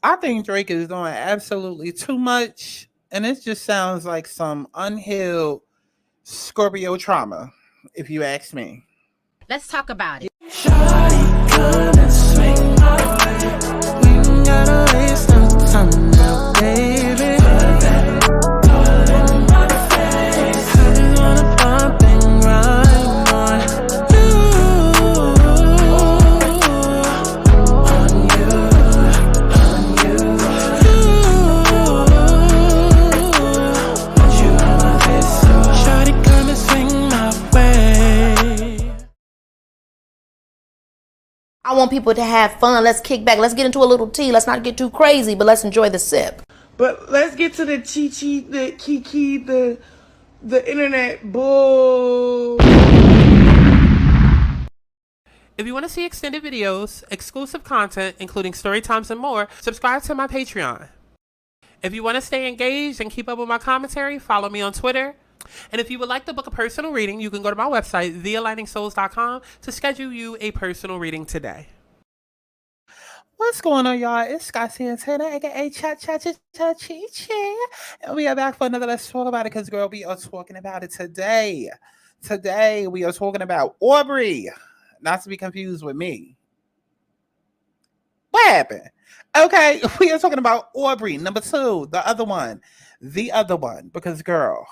I think Drake is doing absolutely too much, and it just sounds like some unhealed Scorpio trauma, if you ask me. Let's talk about it. Shawty, come and swing my way. We ain't gotta waste no time now, baby. Put that all in my face. I just wanna bump and grind on you, on you, want you on my face, so shawty, come and swing my way. I want people to have fun. Let's kick back. Let's get into a little tea. Let's not get too crazy, but let's enjoy the sip. But let's get to the chi-chi, the kiki, the internet bull. If you want to see extended videos, exclusive content, including story times and more, subscribe to my Patreon. If you want to stay engaged and keep up with my commentary, follow me on Twitter. And if you would like to book a personal reading, you can go to my website, thealigningsouls.com, to schedule you a personal reading today. What's going on, y'all? It's Santana, aka Cha. And we are back for another Let's Talk About It, because, girl, we are talking about it today. Today, we are talking about Aubrey, not to be confused with me. What happened? Okay, we are talking about Aubrey, number 2, the other one, because, girl,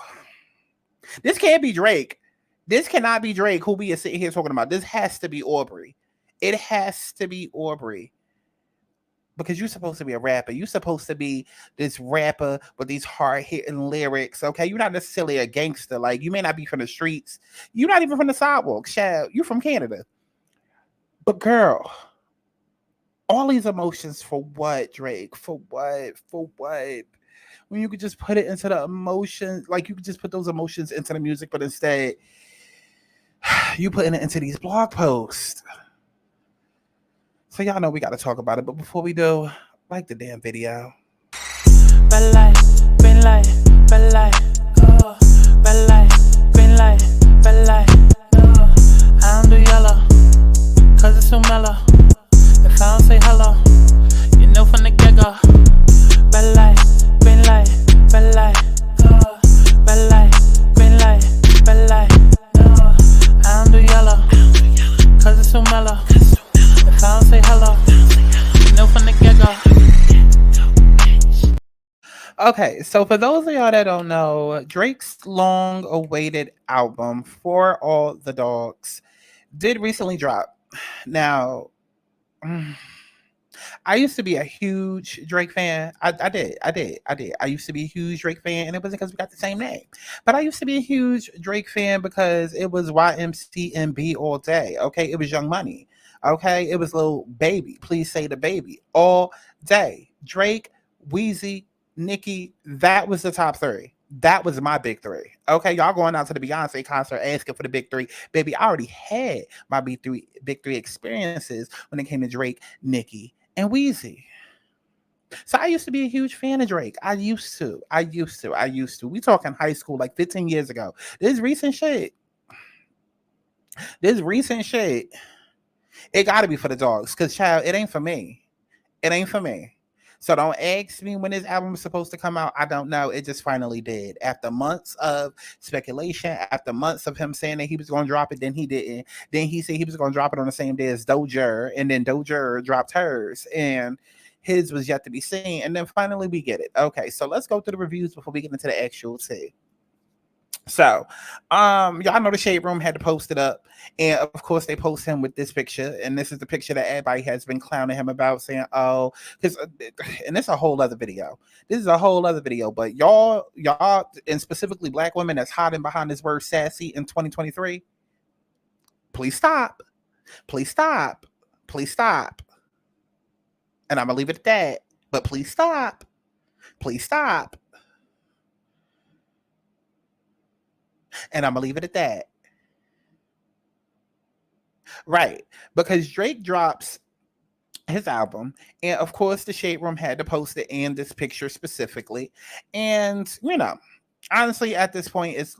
this can't be Drake. This cannot be Drake, who we are sitting here talking about. This has to be Aubrey. It has to be Aubrey. Because you're supposed to be a rapper. You're supposed to be this rapper with these hard-hitting lyrics, okay? You're not necessarily a gangster. Like, you may not be from the streets. You're not even from the sidewalk, child. You're from Canada. But, girl, all these emotions for what, Drake? For what? For what? When you could just put it into the emotions, like you could just put those emotions into the music, but instead you putting it into these blog posts. So y'all know we got to talk about it, but before we do, like the damn video. Red light, green light, red light, oh. Red light, green light, red light, oh. I don't do yellow, cause it's so mellow. If I don't say hello, you know from the get-go. Red light, green light, red light, oh. Red light, green light, red light, oh. I don't do yellow, cause it's so mellow. If I don't say hello, you know from the get-go. Okay, so for those of y'all that don't know, Drake's long-awaited album, For All the Dogs, did recently drop. Now, I used to be a huge Drake fan. I did. I used to be a huge Drake fan, and it wasn't because we got the same name. But I used to be a huge Drake fan because it was YMCMB all day. Okay, it was Young Money. Okay, it was Lil Baby. Please say the baby all day. Drake, Weezy, Nicki. That was the top 3. That was my big 3. Okay, y'all going out to the Beyonce concert asking for the big 3. Baby, I already had my big three experiences when it came to Drake, Nicki, and Weezy. So I used to be a huge fan of Drake. I used to. We talking high school, like 15 years ago. This recent shit, it got to be for the dogs. Because, child, it ain't for me. So don't ask me when this album was supposed to come out. I don't know. It just finally did. After months of speculation, after months of him saying that he was going to drop it, then he didn't. Then he said he was going to drop it on the same day as Doja, and then Doja dropped hers, and his was yet to be seen. And then finally we get it. Okay, so let's go through the reviews before we get into the actual tea. So, y'all know the Shade Room had to post it up, and of course they post him with this picture, and this is the picture that everybody has been clowning him about, saying, "Oh, because," and this is a whole other video. But y'all, and specifically Black women that's hiding behind this word "sassy" in 2023. Please stop. And I'm gonna leave it at that. But please stop. And I'm gonna leave it at that. Right. Because Drake drops his album, and of course the Shade Room had to post it and this picture specifically. And honestly, at this point, it's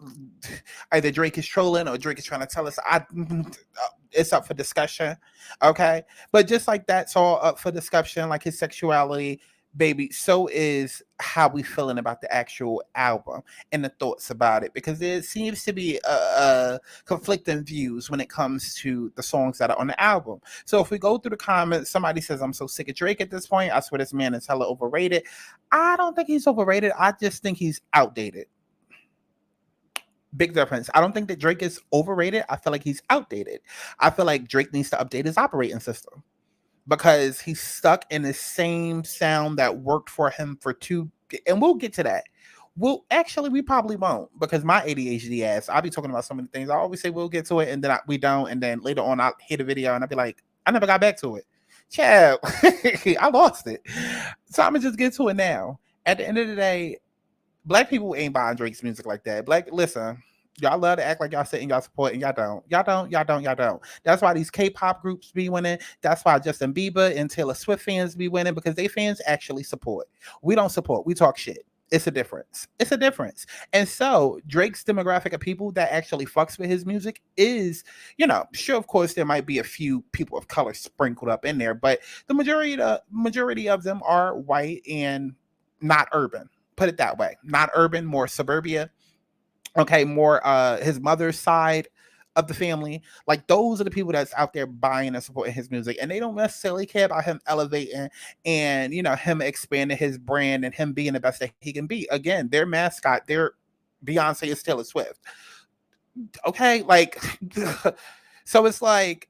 either Drake is trolling or Drake is trying to tell us it's up for discussion. Okay. But just like that's all up for discussion, like his sexuality, baby, so is how we feeling about the actual album and the thoughts about it, because there seems to be conflicting views when it comes to the songs that are on the album. So if we go through the comments, somebody says, I'm so sick of Drake at this point. I swear this man is hella overrated. I don't think he's overrated. I just think he's outdated. Big difference. I don't think that Drake is overrated. I feel like he's outdated. I feel like Drake needs to update his operating system, because he's stuck in the same sound that worked for him for and we'll get to that. We probably won't, because my ADHD ass, I'll be talking about so many things. I always say we'll get to it, and then we don't, and then later on I'll hit a video and I'll be like, I never got back to it. Child, I lost it. So I'm gonna just get to it now. At the end of the day, Black people ain't buying Drake's music like that. Listen, y'all love to act like y'all sitting, y'all support, and y'all don't. That's why these K-pop groups be winning. That's why Justin Bieber and Taylor Swift fans be winning, because they fans actually support. We don't support. We talk shit. It's a difference. And so Drake's demographic of people that actually fucks with his music is, sure, of course, there might be a few people of color sprinkled up in there, but the majority of them are white and not urban. Put it that way. Not urban, more suburbia. Okay, more his mother's side of the family. Like, those are the people that's out there buying and supporting his music, and they don't necessarily care about him elevating and him expanding his brand and him being the best that he can be. Again, their mascot, their Beyonce is Taylor Swift. Okay, like so it's like,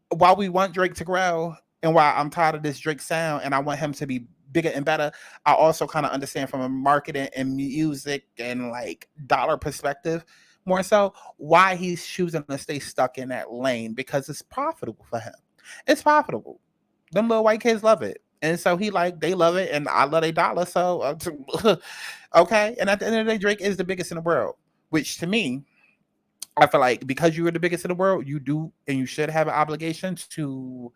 while we want Drake to grow, and while I'm tired of this Drake sound and I want him to be bigger and better, I also kind of understand from a marketing and music and like dollar perspective, more so, why he's choosing to stay stuck in that lane, because it's profitable for him. It's profitable. Them little white kids love it. And so they love it, and I love their dollar. So, okay. And at the end of the day, Drake is the biggest in the world, which to me, I feel like, because you are the biggest in the world, you do and you should have an obligation to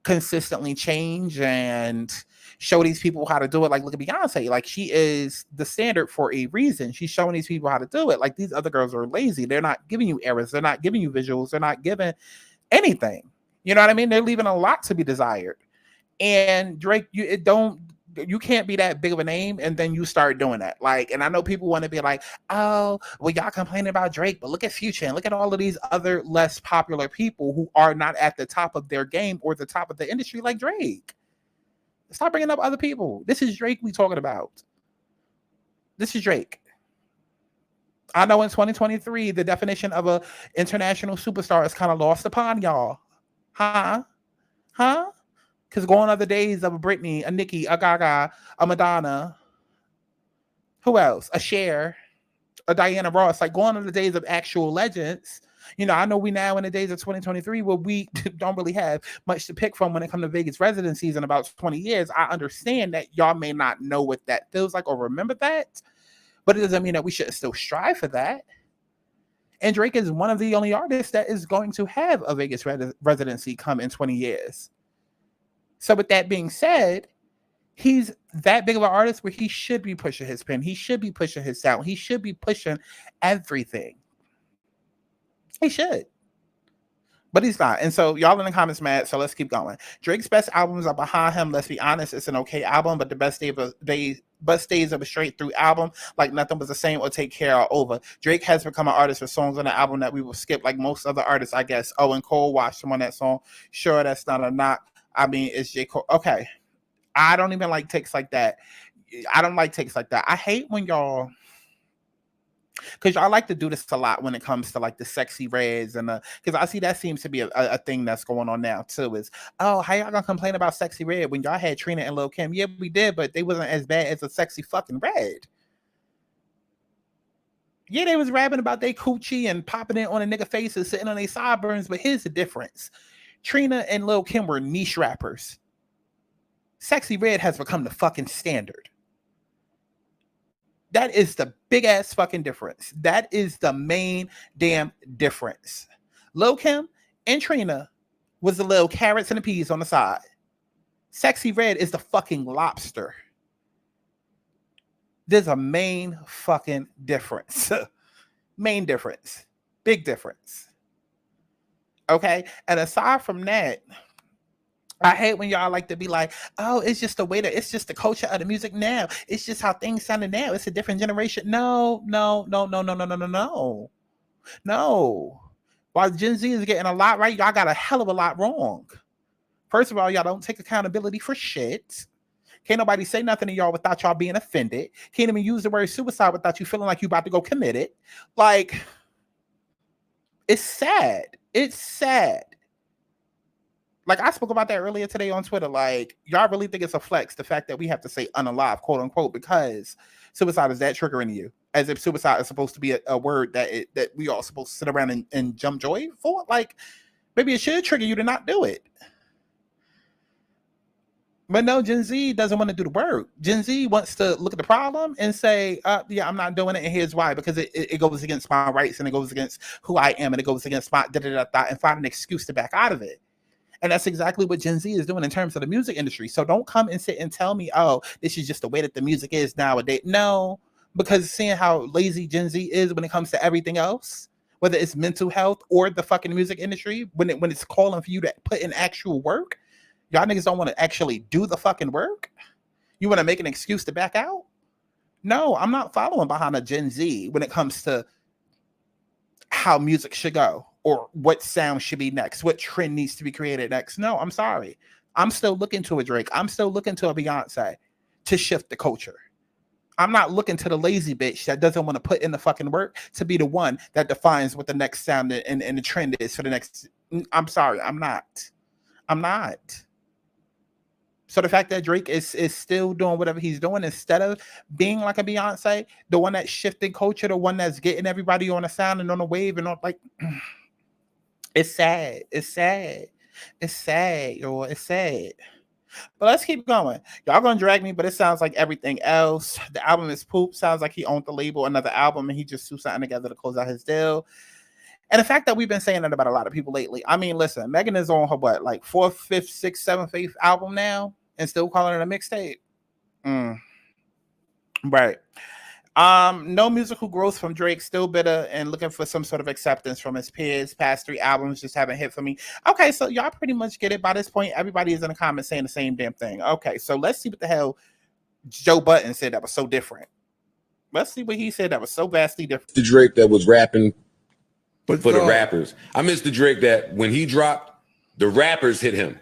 consistently change and show these people how to do it. Like, look at Beyonce. Like, she is the standard for a reason. She's showing these people how to do it. Like, these other girls are lazy. They're not giving you errors. They're not giving you visuals. They're not giving anything. You know what I mean? They're leaving a lot to be desired. And Drake, you can't be that big of a name and then you start doing that. Like, and I know people want to be like, oh, well, y'all complaining about Drake, but look at Future and look at all of these other less popular people who are not at the top of their game or the top of the industry like Drake. Stop bringing up other people. This is Drake we talking about. This is Drake. I know in 2023, the definition of a international superstar is kind of lost upon y'all. Huh? Because going on the days of a Britney, a Nicki, a Gaga, a Madonna, who else? A Cher, a Diana Ross, like going on the days of actual legends. I know we now in the days of 2023 where we don't really have much to pick from when it comes to Vegas residencies in about 20 years. I understand that y'all may not know what that feels like or remember that, but it doesn't mean that we shouldn't still strive for that. And Drake is one of the only artists that is going to have a Vegas residency come in 20 years. So with that being said, he's that big of an artist where he should be pushing his pen. He should be pushing his sound. He should be pushing everything. He should. But he's not. And so y'all in the comments mad, so let's keep going. Drake's best albums are behind him. Let's be honest, it's an okay album, but the best days of a straight through album, like Nothing Was the Same or Take Care, are over. Drake has become an artist with songs on the album that we will skip, like most other artists, I guess. Oh, and Cole watched him on that song. Sure, that's not a knock. I mean, it's J. Cole. Okay. I don't even like takes like that. I don't like takes like that. I hate when y'all, because y'all like to do this a lot when it comes to like the sexy reds and because I see that seems to be a thing that's going on now too, is, oh, how y'all gonna complain about sexy red when y'all had Trina and Lil Kim? Yeah, we did, but they wasn't as bad as a sexy fucking red. Yeah, they was rapping about they coochie and popping it on a nigga faces, sitting on their sideburns, but here's the difference. Trina and Lil Kim were niche rappers. Sexy Red has become the fucking standard. That is the big ass fucking difference. That is the main damn difference. Lil Kim and Trina was the little carrots and the peas on the side. Sexy Red is the fucking lobster. There's a main fucking difference. Main difference. Big difference. Okay, and aside from that, I hate when y'all like to be like, oh, it's just the way that it's just the culture of the music now. It's just how things sounded now. It's a different generation. No, no, no, no, no, no, no, no, no. No. While Gen Z is getting a lot right, y'all got a hell of a lot wrong. First of all, y'all don't take accountability for shit. Can't nobody say nothing to y'all without y'all being offended. Can't even use the word suicide without you feeling like you about to go commit it. Like, it's sad. It's sad. Like, I spoke about that earlier today on Twitter. Like, y'all really think it's a flex, the fact that we have to say unalive, quote unquote, because suicide is that triggering to you, as if suicide is supposed to be a word that we all supposed to sit around and jump joy for. Like, maybe it should trigger you to not do it. But no, Gen Z doesn't want to do the work. Gen Z wants to look at the problem and say, yeah, I'm not doing it, and here's why. Because it goes against my rights, and it goes against who I am, and it goes against my da-da-da-da, and find an excuse to back out of it. And that's exactly what Gen Z is doing in terms of the music industry. So don't come and sit and tell me, oh, this is just the way that the music is nowadays. No, because seeing how lazy Gen Z is when it comes to everything else, whether it's mental health or the fucking music industry, when it's calling for you to put in actual work, y'all niggas don't want to actually do the fucking work. You want to make an excuse to back out? No, I'm not following behind a Gen Z when it comes to how music should go or what sound should be next, what trend needs to be created next. No, I'm sorry. I'm still looking to a Drake. I'm still looking to a Beyonce to shift the culture. I'm not looking to the lazy bitch that doesn't want to put in the fucking work to be the one that defines what the next sound and the trend is for the next. I'm sorry. I'm not. So the fact that Drake is still doing whatever he's doing, instead of being like a Beyonce, the one that's shifting culture, the one that's getting everybody on a sound and on a wave and on, like, it's sad. It's sad. It's sad, yo. It's sad. But let's keep going. Y'all gonna drag me, but it sounds like everything else. The album is poop. Sounds like he owned the label, another album, and he just threw something together to close out his deal. And the fact that we've been saying that about a lot of people lately. I mean, listen, Megan is on her what, like 4th, 5th, 6th, 7th, 8th album now, and still calling it a mixtape. Right. No musical growth from Drake, still bitter and looking for some sort of acceptance from his peers. Past 3 albums just haven't hit for me. Okay, so y'all pretty much get it. By this point, everybody is in the comments saying the same damn thing. Okay, so let's see what the hell Joe Budden said that was so different. Let's see what he said that was so vastly different. The Drake that was rapping for the rappers. I miss the Drake that when he dropped, the rappers hit him.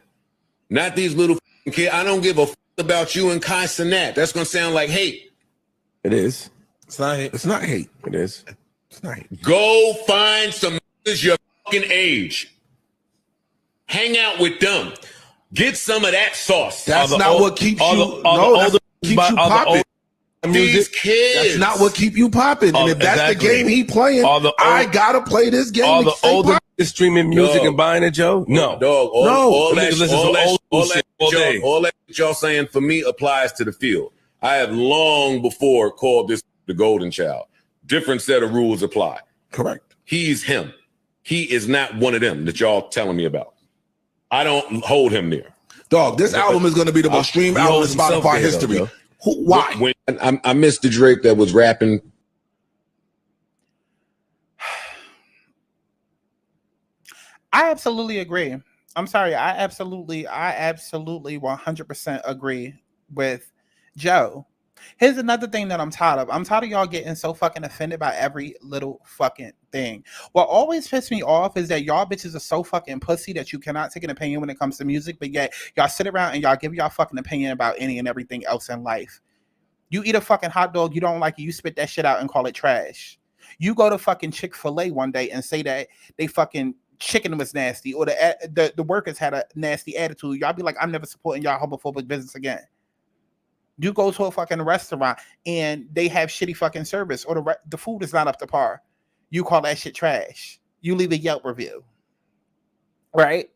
Not these little kids. I don't give a about you and Kai Cenat. That's going to sound like hate. It is. It's not hate. It's not hate. It is. It's not hate. Go find some niggas your fucking age. Hang out with them. Get some of that sauce. That's not what keeps you. Keeps you popping. These kids. That's not what keep you popping. And if that's the game he playing, I gotta play this game. All the older streaming music and buying it, Joe. No, dog. All that y'all saying for me applies to the field. I have long before called this the golden child. Different set of rules apply. Correct. He's him. He is not one of them that y'all telling me about. I don't hold him there. Dog, this album is going to be the most streamed album in Spotify history. Why? I missed the Drake that was rapping. I absolutely agree. I'm sorry. I absolutely 100% agree with Joe. Here's another thing that I'm tired of. I'm tired of y'all getting so fucking offended by every little fucking thing. What always pisses me off is that y'all bitches are so fucking pussy that you cannot take an opinion when it comes to music, but yet y'all sit around and y'all give y'all fucking opinion about any and everything else in life. You eat a fucking hot dog, you don't like it, you spit that shit out and call it trash. You go to fucking Chick-fil-A one day and say that they fucking chicken was nasty, or the workers had a nasty attitude. Y'all be like, I'm never supporting y'all homophobic business again. You go to a fucking restaurant and they have shitty fucking service, or the food is not up to par. You call that shit trash. You leave a Yelp review. Right?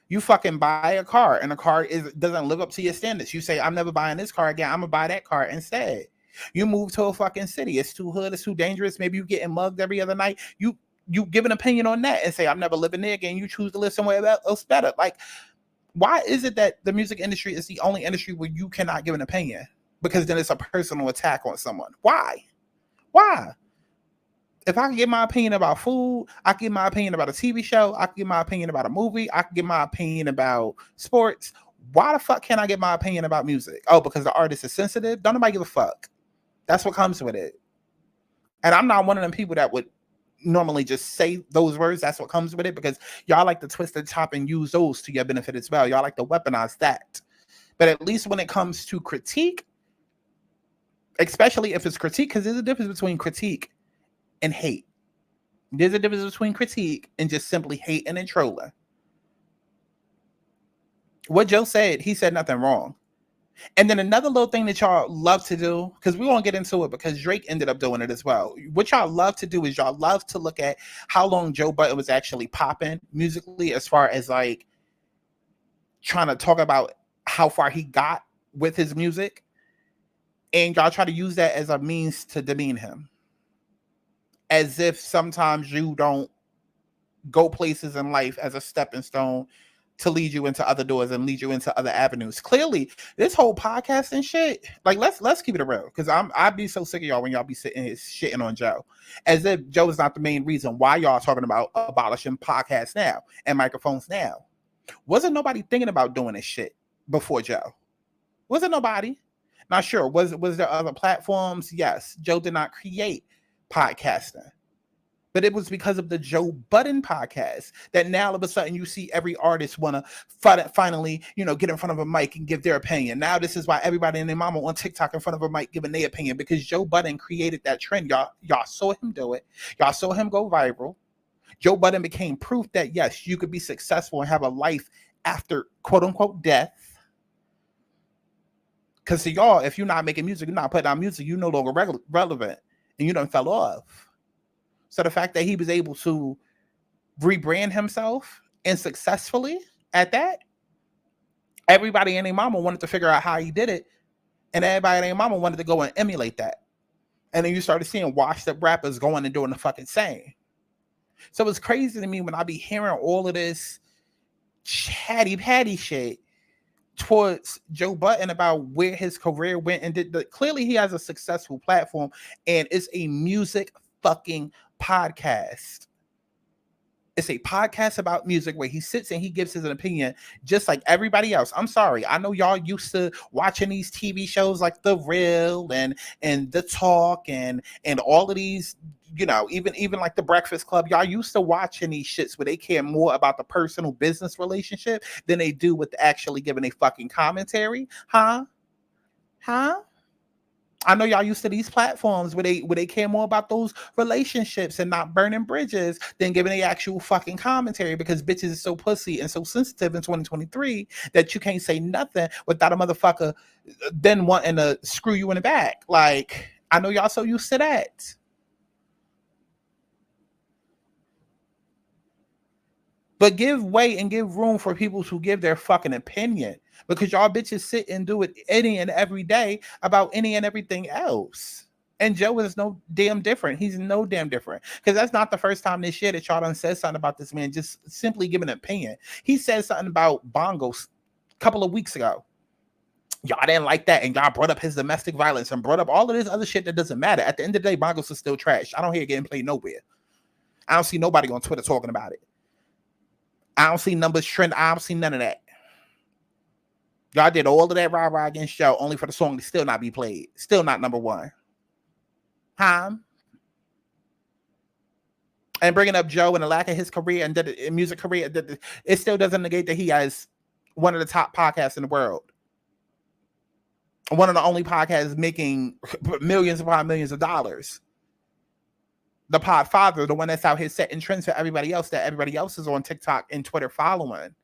You fucking buy a car and the car doesn't live up to your standards. You say, I'm never buying this car again. I'm gonna buy that car instead. You move to a fucking city. It's too hood. It's too dangerous. Maybe you getting mugged every other night. You give an opinion on that and say, I'm never living there again. You choose to live somewhere else better. Like, why is it that the music industry is the only industry where you cannot give an opinion? Because then it's a personal attack on someone. Why? If I can get my opinion about food, I can get my opinion about a TV show, I can get my opinion about a movie, I can get my opinion about sports. Why the fuck can't I get my opinion about music? Oh, because the artist is sensitive? Don't nobody give a fuck. That's what comes with it. And I'm not one of them people that would normally just say those words. That's what comes with it, because y'all like to twist and chop and use those to your benefit as well. Y'all like to weaponize that. But at least when it comes to critique, especially if it's critique, because there's a difference between critique and hate. There's a difference between critique and just simply hating and trolling. What Joe said, he said nothing wrong. And then another little thing that y'all love to do, because we won't get into it because Drake ended up doing it as well. What y'all love to do is y'all love to look at how long Joe Budden was actually popping musically, as far as like trying to talk about how far he got with his music. And y'all try to use that as a means to demean him. As if sometimes you don't go places in life as a stepping stone to lead you into other doors and lead you into other avenues. Clearly, this whole podcast and shit, like let's keep it real, because I'd be so sick of y'all when y'all be sitting here shitting on Joe, as if Joe is not the main reason why y'all talking about abolishing podcasts now and microphones now. Wasn't nobody thinking about doing this shit before Joe? Wasn't nobody? Not sure. Was there other platforms? Yes. Joe did not create podcasting. But it was because of the Joe Budden podcast that now all of a sudden you see every artist want to finally, get in front of a mic and give their opinion. Now this is why everybody and their mama on TikTok in front of a mic giving their opinion, because Joe Budden created that trend. Y'all saw him do it. Y'all saw him go viral. Joe Budden became proof that, yes, you could be successful and have a life after quote unquote death. Because to y'all, if you're not making music, you're not putting out music, you're no longer relevant and you done fell off. So the fact that he was able to rebrand himself and successfully at that, everybody and their mama wanted to figure out how he did it. And everybody and their mama wanted to go and emulate that. And then you started seeing washed up rappers going and doing the fucking same. So it's crazy to me when I be hearing all of this chatty patty shit towards Joe Budden about where his career went and clearly he has a successful platform and it's a music fucking podcast. It's a podcast about music where he sits and he gives his opinion just like everybody else. I'm sorry. I know y'all used to watching these TV shows like The Real and The Talk and all of these, even like The Breakfast Club. Y'all used to watching these shits where they care more about the personal business relationship than they do with actually giving a fucking commentary. Huh? I know y'all used to these platforms where they care more about those relationships and not burning bridges than giving the actual fucking commentary, because bitches is so pussy and so sensitive in 2023 that you can't say nothing without a motherfucker then wanting to screw you in the back. Like, I know y'all so used to that. But give way and give room for people to give their fucking opinion, because y'all bitches sit and do it any and every day about any and everything else. And Joe is no damn different. He's no damn different, because that's not the first time this year that y'all done said something about this man, just simply giving an opinion. He said something about bongos a couple of weeks ago. Y'all didn't like that, and y'all brought up his domestic violence and brought up all of this other shit that doesn't matter. At the end of the day, bongos are still trash. I don't hear it getting played nowhere. I don't see nobody on Twitter talking about it. I don't see numbers trend. I don't see none of that. Y'all did all of that rah-rah against Joe only for the song to still not be played. Still not number one. Huh? And bringing up Joe and the lack of his career and the music career, it still doesn't negate that he has one of the top podcasts in the world. One of the only podcasts making millions upon millions of dollars. The Podfather, the one that's out here setting trends for everybody else, that everybody else is on TikTok and Twitter following.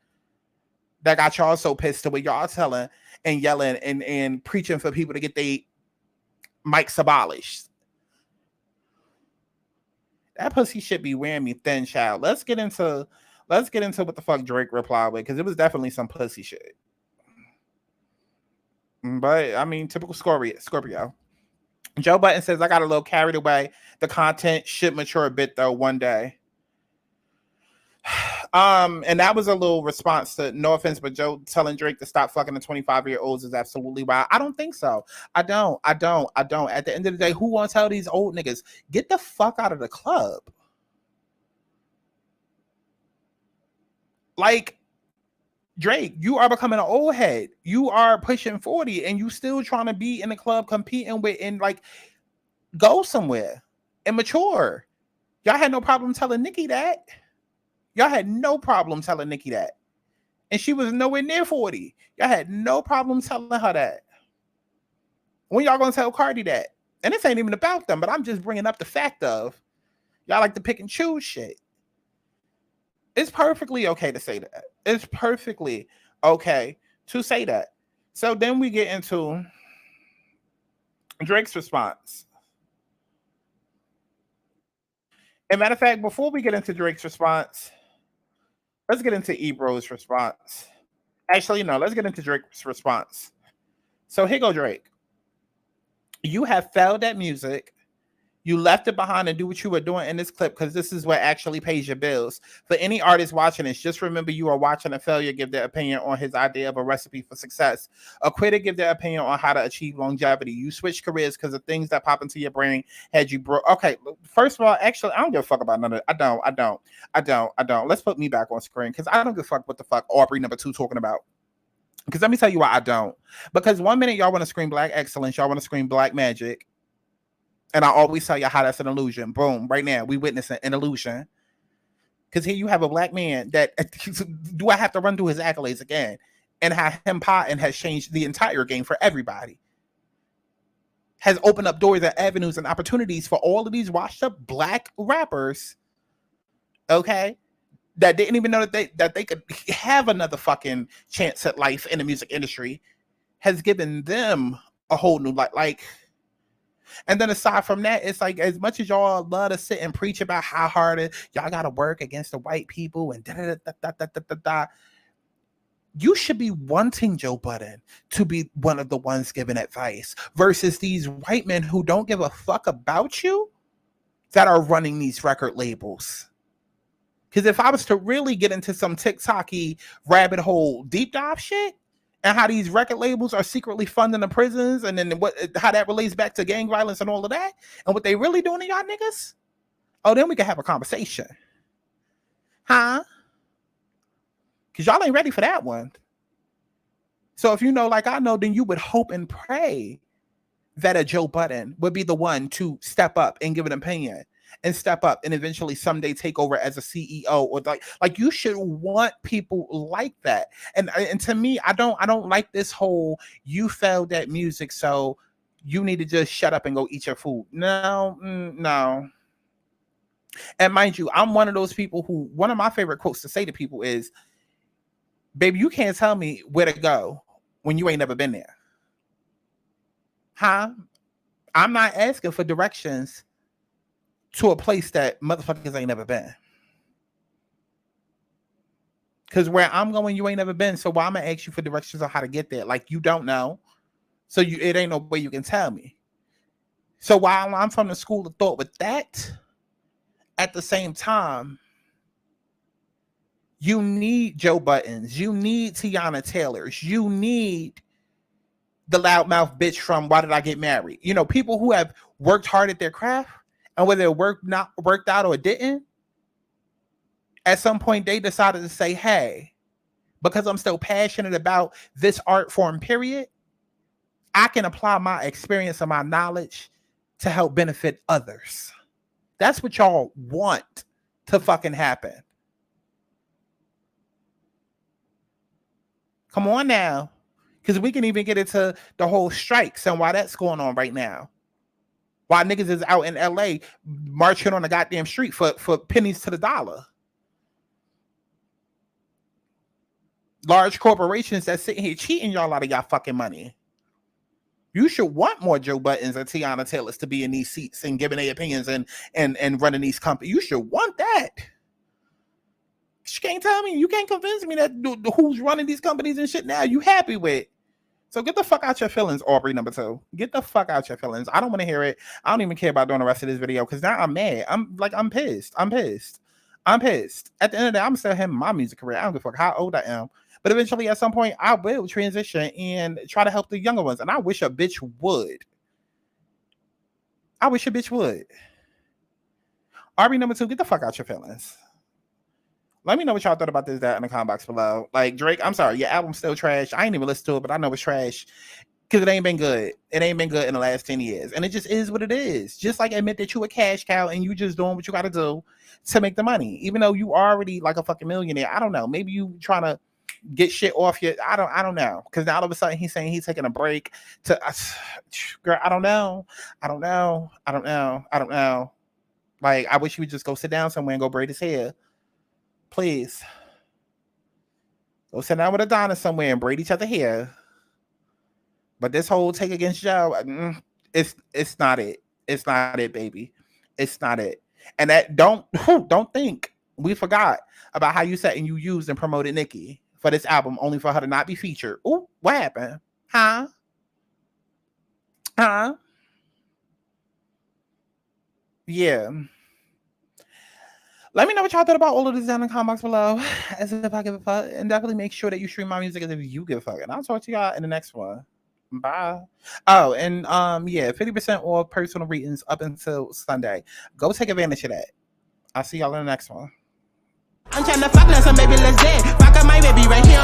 That got y'all so pissed to where y'all telling and yelling and preaching for people to get their mics abolished. That pussy should be wearing me thin, child. Let's get into what the fuck Drake replied with, because it was definitely some pussy shit. But I mean, typical Scorpio. Joe Budden says, I got a little carried away. The content should mature a bit, though, one day. And that was a little response to, no offense, but Joe telling Drake to stop fucking the 25-year-olds is absolutely wild. I don't think so. I don't. At the end of the day, who wants to tell these old niggas, get the fuck out of the club? Like, Drake, you are becoming an old head. You are pushing 40 and you still trying to be in the club competing with, and like, go somewhere and mature. Y'all had no problem telling Nicki that. Y'all had no problem telling Nicki that. And she was nowhere near 40. Y'all had no problem telling her that. When y'all gonna tell Cardi that? And this ain't even about them, but I'm just bringing up the fact of y'all like to pick and choose shit. It's perfectly okay to say that. It's perfectly okay to say that. So then we get into Drake's response. As a matter of fact, before we get into Drake's response, let's get into Ebro's response. Actually, no, let's get into Drake's response. So here go Drake. You have failed at music. You left it behind and do what you were doing in this clip because this is what actually pays your bills. For any artist watching this, just remember you are watching a failure give their opinion on his idea of a recipe for success. A quitter give their opinion on how to achieve longevity. You switch careers because the things that pop into your brain had you broke. Okay, first of all, actually, I don't give a fuck about none of it. I don't. Let's put me back on screen because I don't give a fuck what the fuck Aubrey number 2 talking about. Because let me tell you why I don't. Because 1 minute y'all want to scream black excellence, y'all want to scream black magic. And I always tell you how that's an illusion. Boom, right now, we witnessing an illusion. Because here you have a black man that, do I have to run through his accolades again? And how him potting has changed the entire game for everybody. Has opened up doors and avenues and opportunities for all of these washed up black rappers, okay, that didn't even know that they could have another fucking chance at life in the music industry, has given them a whole new life. Like, and then aside from that, it's like, as much as y'all love to sit and preach about how hard y'all got to work against the white people and you should be wanting Joe Budden to be one of the ones giving advice versus these white men who don't give a fuck about you that are running these record labels. Because if I was to really get into some TikTok-y rabbit hole deep dive shit, and how these record labels are secretly funding the prisons, and then how that relates back to gang violence and all of that, and what they really doing to y'all niggas, oh, then we can have a conversation. Huh? Because y'all ain't ready for that one. So if you know, like I know, then you would hope and pray that a Joe Budden would be the one to step up and give an opinion, and step up and eventually someday take over as a CEO, or like you should want people like that. And to me, I don't like this whole you failed at music, so you need to just shut up and go eat your food. No. And mind you, I'm one of those people who, one of my favorite quotes to say to people is, baby, you can't tell me where to go when you ain't never been there. Huh? I'm not asking for directions to a place that motherfuckers ain't never been. Because where I'm going, you ain't never been. So why I'm gonna ask you for directions on how to get there? Like, you don't know. So it ain't no way you can tell me. So while I'm from the school of thought with that, at the same time, you need Joe Buttons. You need Tiana Taylors. You need the loudmouth bitch from Why Did I Get Married? You know, people who have worked hard at their craft, and whether it worked out or it didn't, at some point they decided to say, hey, because I'm still passionate about this art form, period, I can apply my experience and my knowledge to help benefit others. That's what y'all want to fucking happen. Come on now. Because we can even get into the whole strikes and why that's going on right now. Why niggas is out in LA marching on the goddamn street for pennies to the dollar. Large corporations that's sitting here cheating y'all out of y'all fucking money. You should want more Joe Buttons and Tiana Taylors to be in these seats and giving their opinions and running these companies. You should want that. You can't tell me, you can't convince me that who's running these companies and shit now you happy with. So get the fuck out your feelings, Aubrey number 2. Get the fuck out your feelings. I don't want to hear it. I don't even care about doing the rest of this video because now I'm mad. I'm pissed. I'm pissed. At the end of the day, I'm still having my music career. I don't give a fuck how old I am. But eventually, at some point, I will transition and try to help the younger ones. And I wish a bitch would. I wish a bitch would. Aubrey number 2, get the fuck out your feelings. Let me know what y'all thought about this, that in the comment box below. Like, Drake, I'm sorry, your album's still trash. I ain't even listened to it, but I know it's trash. Because it ain't been good. It ain't been good in the last 10 years. And it just is what it is. Just like admit that you a cash cow and you just doing what you got to do to make the money. Even though you already like a fucking millionaire. I don't know. Maybe you trying to get shit off your... I don't know. Because now all of a sudden he's saying he's taking a break to... girl, I don't know. Like, I wish he would just go sit down somewhere and go braid his hair. Please. Go sit down with Adonis somewhere and braid each other hair. But this whole take against Joe, it's not it. It's not it, baby. It's not it. And that don't think we forgot about how you said and you used and promoted Nicki for this album only for her to not be featured. Ooh, what happened? Huh? Yeah. Let me know what y'all thought about all of this down in the comments below. As if I give a fuck. And definitely make sure that you stream my music as if you give a fuck. And I'll talk to y'all in the next one. Bye. Oh, and yeah, 50% off personal readings up until Sunday. Go take advantage of that. I'll see y'all in the next one. I'm trying to fuck now, so baby, let's dance. Fuck up my baby right here.